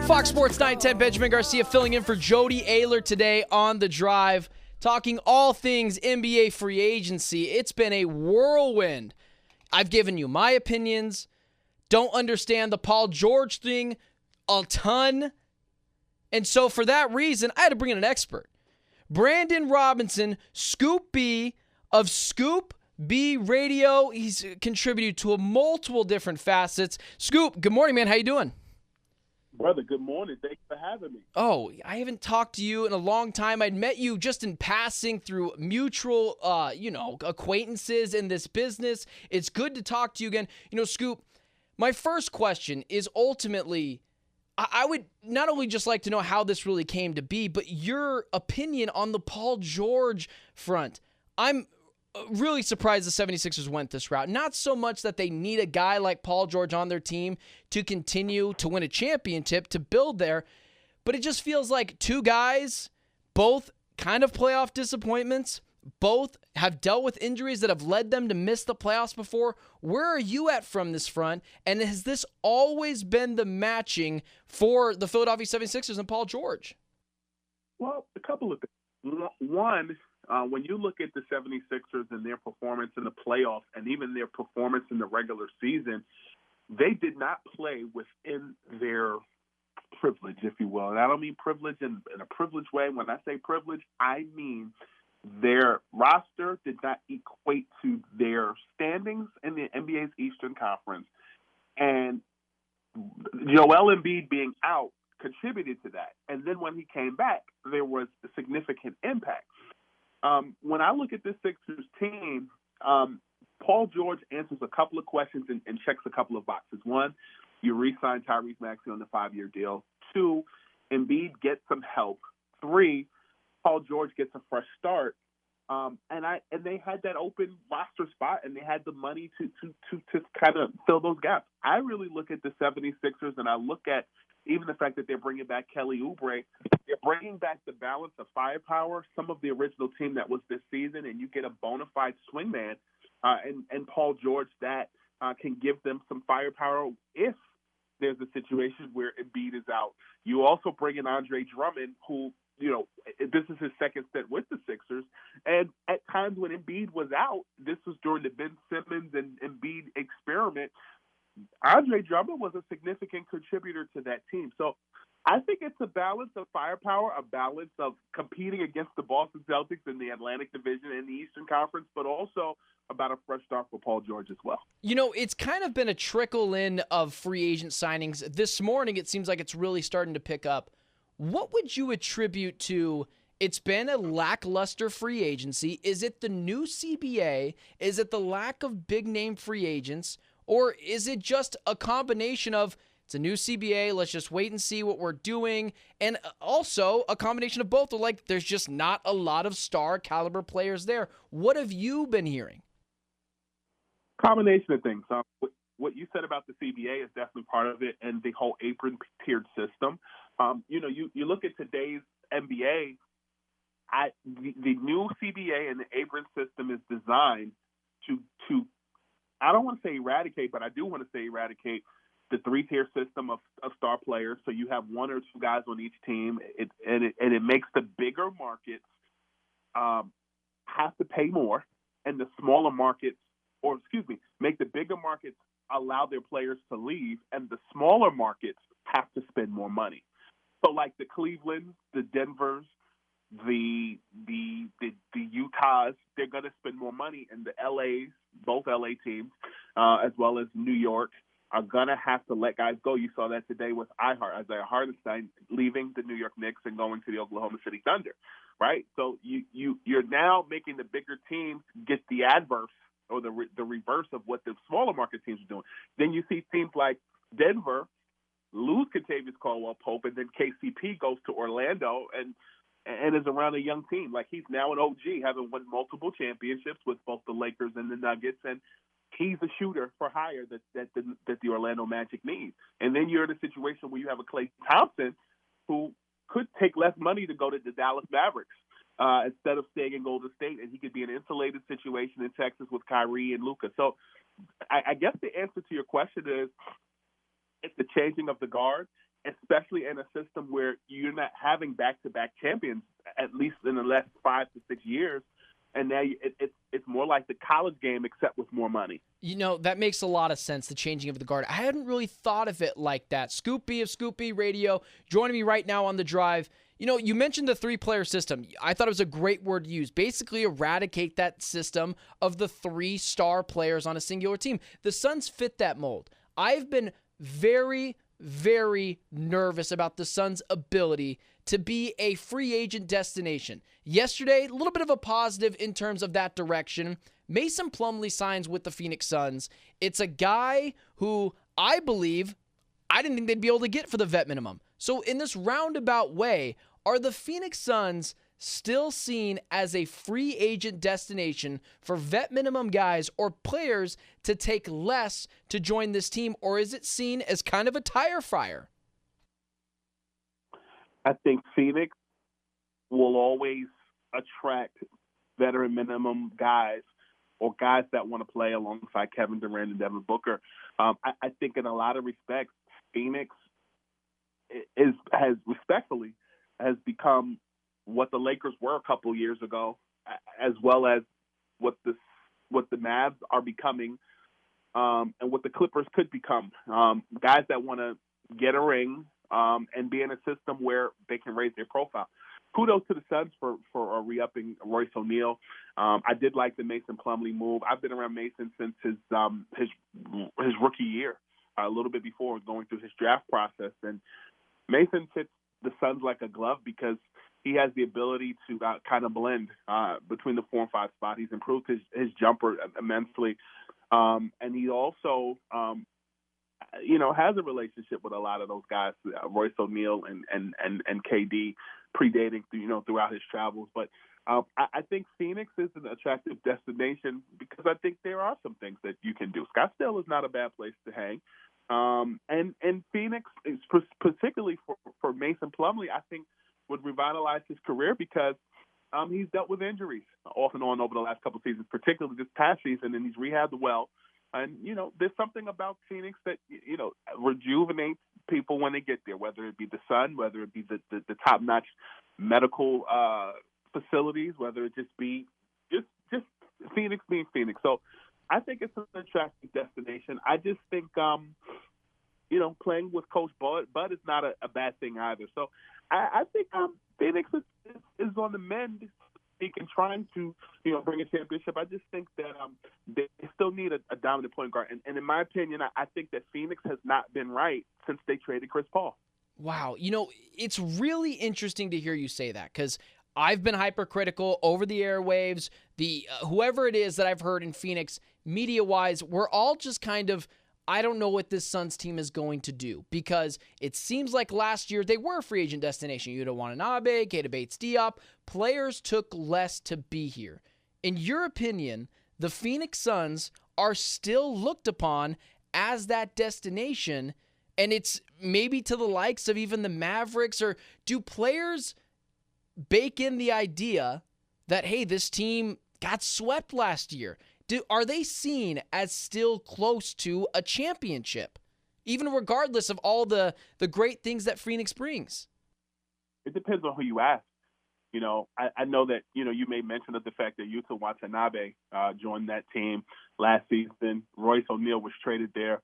Fox Sports 910, Benjamin Garcia filling in for Jody Ayler today on The Drive, talking all things NBA free agency. It's been a whirlwind. I've given you my opinions. Don't understand the Paul George thing a ton. And so for that reason, I had to bring in an expert. Brandon Robinson, Scoop B of Scoop B Radio. He's contributed to multiple different facets. Scoop, good morning, man. How you doing? Brother, good morning. Thanks for having me. Oh, I haven't talked to you in a long time. I'd met you just in passing through mutual, acquaintances in this business. It's good to talk to you again. Scoop, my first question is ultimately, I would not only just like to know how this really came to be, but your opinion on the Paul George front. I'm really surprised the 76ers went this route. Not so much that they need a guy like Paul George on their team to continue to win a championship, to build there, but it just feels like two guys, both kind of playoff disappointments, both have dealt with injuries that have led them to miss the playoffs before. Where are you at from this front? And has this always been the matching for the Philadelphia 76ers and Paul George? Well, a couple of things. One, when you look at the 76ers and their performance in the playoffs and even their performance in the regular season, they did not play within their privilege, if you will. And I don't mean privilege in a privileged way. When I say privilege, I mean their roster did not equate to their standings in the NBA's Eastern Conference. And Joel Embiid being out contributed to that. And then when he came back, there was a significant impact. When I look at this Sixers team, Paul George answers a couple of questions and checks a couple of boxes. One, you re-sign Tyrese Maxey on the 5-year deal. 2, Embiid gets some help. 3, Paul George gets a fresh start. And they had that open roster spot, and they had the money to kind of fill those gaps. I really look at the 76ers, and I look at even the fact that they're bringing back Kelly Oubre. They're bringing back the balance of firepower, some of the original team that was this season, and you get a bona fide swingman and Paul George that can give them some firepower if there's a situation where Embiid is out. You also bring in Andre Drummond, who, this is his second stint with the Sixers. And at times when Embiid was out, this was during the Ben Simmons and Embiid experiment, Andre Drummond was a significant contributor to that team. So I think it's a balance of firepower, a balance of competing against the Boston Celtics in the Atlantic Division and the Eastern Conference, but also about a fresh start for Paul George as well. It's kind of been a trickle in of free agent signings. This morning, it seems like it's really starting to pick up. What would you attribute to it's been a lackluster free agency? Is it the new CBA? Is it the lack of big-name free agents? Or is it just a combination of it's a new CBA, let's just wait and see what we're doing, and also a combination of both? Like, there's just not a lot of star caliber players there. What have you been hearing? Combination of things. What you said about the CBA is definitely part of it, and the whole apron-tiered system. You look at today's NBA, the new CBA and the apron system is designed to I don't want to say eradicate, but I do want to say eradicate the 3-tier system of star players. So you have 1 or 2 guys on each team, and it makes the bigger markets have to pay more, and the smaller markets, make the bigger markets allow their players to leave, and the smaller markets have to spend more money. So like the Clevelands, the Denvers, the Utahs, they're going to spend more money, and the LAs, both LA teams, as well as New York, are going to have to let guys go. You saw that today with Isaiah Hartenstein leaving the New York Knicks and going to the Oklahoma City Thunder, right? So you're now making the bigger teams get the adverse or the reverse of what the smaller market teams are doing. Then you see teams like Denver lose Kentavious Caldwell-Pope, and then KCP goes to Orlando and is around a young team. Like, he's now an OG, having won multiple championships with both the Lakers and the Nuggets, and he's a shooter for hire that the Orlando Magic needs. And then you're in a situation where you have a Klay Thompson who could take less money to go to the Dallas Mavericks instead of staying in Golden State, and he could be in an insulated situation in Texas with Kyrie and Luka. So I guess the answer to your question is it's the changing of the guard. It's especially in a system where you're not having back-to-back champions, at least in the last 5 to 6 years. And now it's more like the college game, except with more money. That makes a lot of sense, the changing of the guard. I hadn't really thought of it like that. Scoopy of Scoopy Radio joining me right now on the drive. You mentioned the three-player system. I thought it was a great word to use. Basically eradicate that system of the 3-star players on a singular team. The Suns fit that mold. I've been very, very nervous about the Suns' ability to be a free agent destination. Yesterday, a little bit of a positive in terms of that direction. Mason Plumlee signs with the Phoenix Suns. It's a guy who I didn't think they'd be able to get for the vet minimum. So in this roundabout way, are the Phoenix Suns still seen as a free agent destination for vet minimum guys or players to take less to join this team, or is it seen as kind of a tire fire? I think Phoenix will always attract veteran minimum guys or guys that want to play alongside Kevin Durant and Devin Booker. I think in a lot of respects, Phoenix has become what the Lakers were a couple years ago, as well as what the Mavs are becoming, and what the Clippers could become. Guys that want to get a ring and be in a system where they can raise their profile. Kudos to the Suns for re-upping Royce O'Neal. I did like the Mason Plumlee move. I've been around Mason since his rookie year, a little bit before going through his draft process. And Mason fits the Suns like a glove because he has the ability to kind of blend between the 4 and 5 spot. He's improved his jumper immensely. And he also, has a relationship with a lot of those guys, Royce O'Neal and KD, predating throughout his travels. But I think Phoenix is an attractive destination because I think there are some things that you can do. Scottsdale is not a bad place to hang. And Phoenix, is particularly for Mason Plumlee, I think would revitalize his career because he's dealt with injuries off and on over the last couple of seasons, particularly this past season, and he's rehabbed well. And, there's something about Phoenix that, rejuvenates people when they get there, whether it be the sun, whether it be the top-notch medical facilities, whether it just be just Phoenix being Phoenix. So I think it's an attractive destination. I just think, playing with Coach Bud is not a bad thing either. So I think Phoenix is on the mend. And trying to, bring a championship. I just think that they still need a dominant point guard. And in my opinion, I think that Phoenix has not been right since they traded Chris Paul. Wow. It's really interesting to hear you say that because I've been hypercritical over the airwaves. The whoever it is that I've heard in Phoenix, media-wise, we're all just kind of, I don't know what this Suns team is going to do because it seems like last year they were a free agent destination. Yuta Watanabe, Keita Bates-Diop. Players took less to be here. In your opinion, the Phoenix Suns are still looked upon as that destination, and it's maybe to the likes of even the Mavericks, or do players bake in the idea that, hey, this team got swept last year? Are they seen as still close to a championship, even regardless of all the great things that Phoenix brings? It depends on who you ask. I know that, you made mention of the fact that Yuta Watanabe joined that team last season. Royce O'Neal was traded there.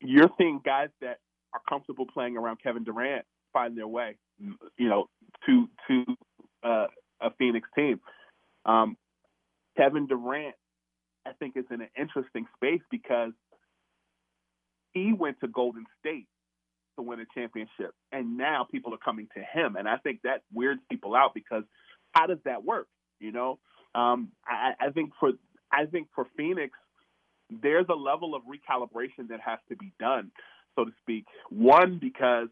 You're seeing guys that are comfortable playing around Kevin Durant find their way, to a Phoenix team. Kevin Durant, I think, is in an interesting space because he went to Golden State to win a championship, and now people are coming to him, and I think that weirds people out because how does that work? I think for Phoenix, there's a level of recalibration that has to be done, so to speak. One, because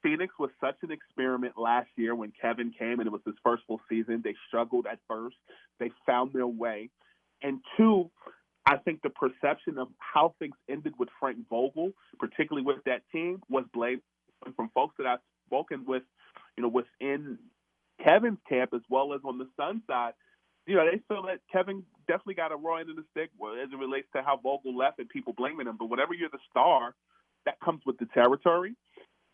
Phoenix was such an experiment last year when Kevin came and it was his first full season. They struggled at first. They found their way. And two, I think the perception of how things ended with Frank Vogel, particularly with that team, was blamed from folks that I've spoken with, within Kevin's camp as well as on the Suns side. They feel that Kevin definitely got a raw end of the stick as it relates to how Vogel left and people blaming him. But whenever you're the star, that comes with the territory.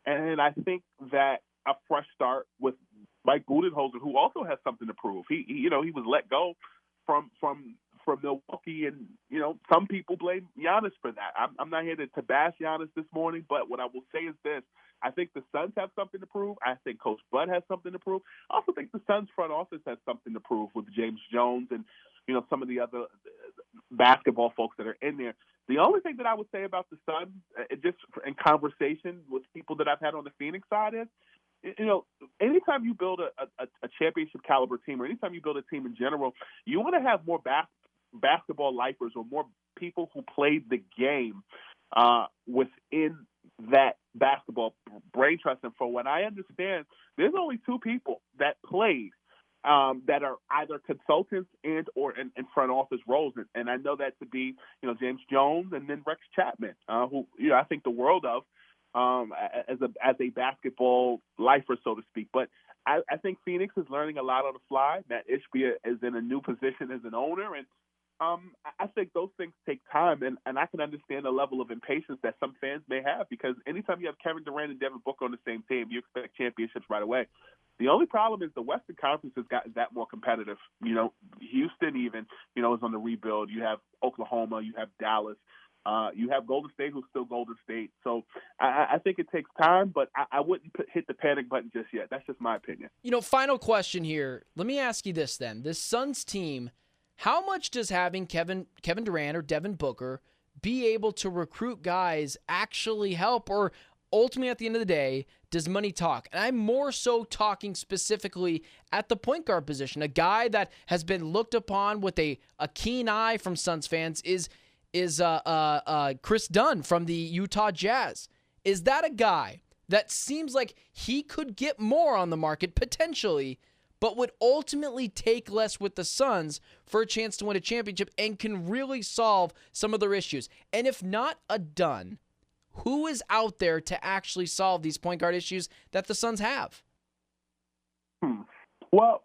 And I think that a fresh start with Mike Budenholzer, who also has something to prove. He was let go from Milwaukee, and some people blame Giannis for that. I'm not here to bash Giannis this morning, but what I will say is this: I think the Suns have something to prove. I think Coach Bud has something to prove. I also think the Suns front office has something to prove with James Jones and some of the other basketball folks that are in there. The only thing that I would say about the Suns, just in conversation with people that I've had on the Phoenix side, is, anytime you build a championship caliber team, or anytime you build a team in general, you want to have more basketball lifers, or more people who played the game within that basketball brain trust. And for what I understand, there's only two people that played that are either consultants and or in front office roles, and I know that to be James Jones and then Rex Chapman, who I think the world of as a basketball lifer, so to speak. But I think Phoenix is learning a lot on the fly. Matt Ishbia is in a new position as an owner, and I think those things take time, and I can understand the level of impatience that some fans may have, because anytime you have Kevin Durant and Devin Booker on the same team, you expect championships right away. The only problem is the Western Conference has gotten that more competitive. Houston even, is on the rebuild. You have Oklahoma, you have Dallas, you have Golden State, who's still Golden State. So I think it takes time, but I wouldn't hit the panic button just yet. That's just my opinion. Final question here. Let me ask you this then. This Suns team, how much does having Kevin Durant or Devin Booker be able to recruit guys actually help? Or ultimately, at the end of the day, does money talk? And I'm more so talking specifically at the point guard position. A guy that has been looked upon with a keen eye from Suns fans is Chris Dunn from the Utah Jazz. Is that a guy that seems like he could get more on the market potentially, but would ultimately take less with the Suns for a chance to win a championship and can really solve some of their issues? And if not a Dunn, who is out there to actually solve these point guard issues that the Suns have? Well,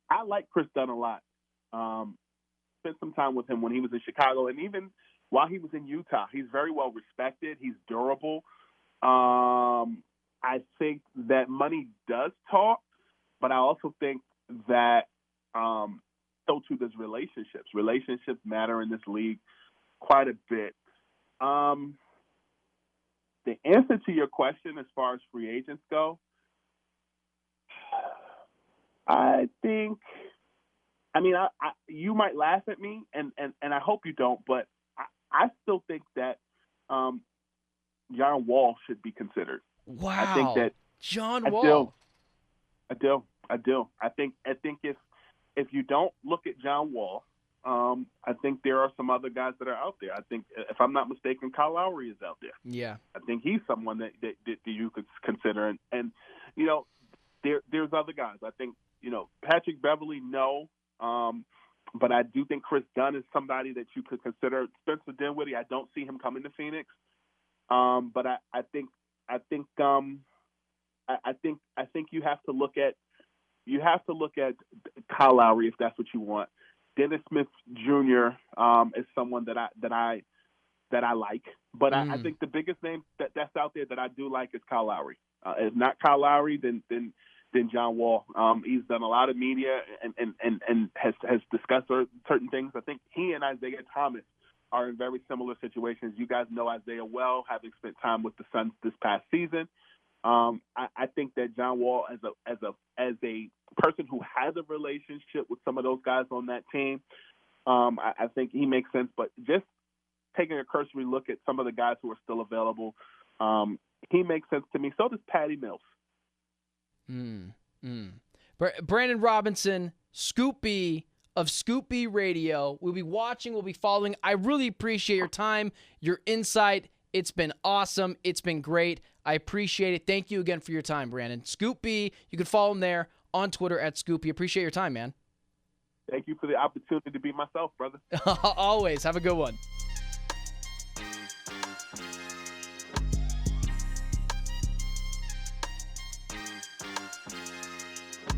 I like Chris Dunn a lot. Spent some time with him when he was in Chicago, and even while he was in Utah. He's very well respected. He's durable. I think that money does talk, but I also think that so too does relationships. Relationships matter in this league quite a bit. The answer to your question as far as free agents go, I think, you might laugh at me, and I hope you don't, but I still think that John Wall should be considered. Wow. I think that John Wall. I do. I think if you don't look at John Wall, I think there are some other guys that are out there. I think, if I'm not mistaken, Kyle Lowry is out there. Yeah. I think he's someone that you could consider. And there's other guys. I think, Patrick Beverly, no. But I do think Chris Dunn is somebody that you could consider. Spencer Dinwiddie, I don't see him coming to Phoenix. But I think you have to look at Kyle Lowry if that's what you want. Dennis Smith Jr. Is someone that I like, but I think the biggest name that's out there that I do like is Kyle Lowry. If not Kyle Lowry, then John Wall. He's done a lot of media and has discussed certain things. I think he and Isaiah Thomas are in very similar situations. You guys know Isaiah well, having spent time with the Suns this past season. I think that John Wall, as a person who has a relationship with some of those guys on that team, I think he makes sense. But just taking a cursory look at some of the guys who are still available, he makes sense to me. So does Patty Mills. Brandon Robinson, Scoop B of Scoop B Radio. We'll be watching, we'll be following. I really appreciate your time, your insight. It's been awesome. It's been great. I appreciate it. Thank you again for your time, Brandon. Scoop B, you can follow him there on Twitter at Scoop B. Appreciate your time, man. Thank you for the opportunity to be myself, brother. Always. Have a good one.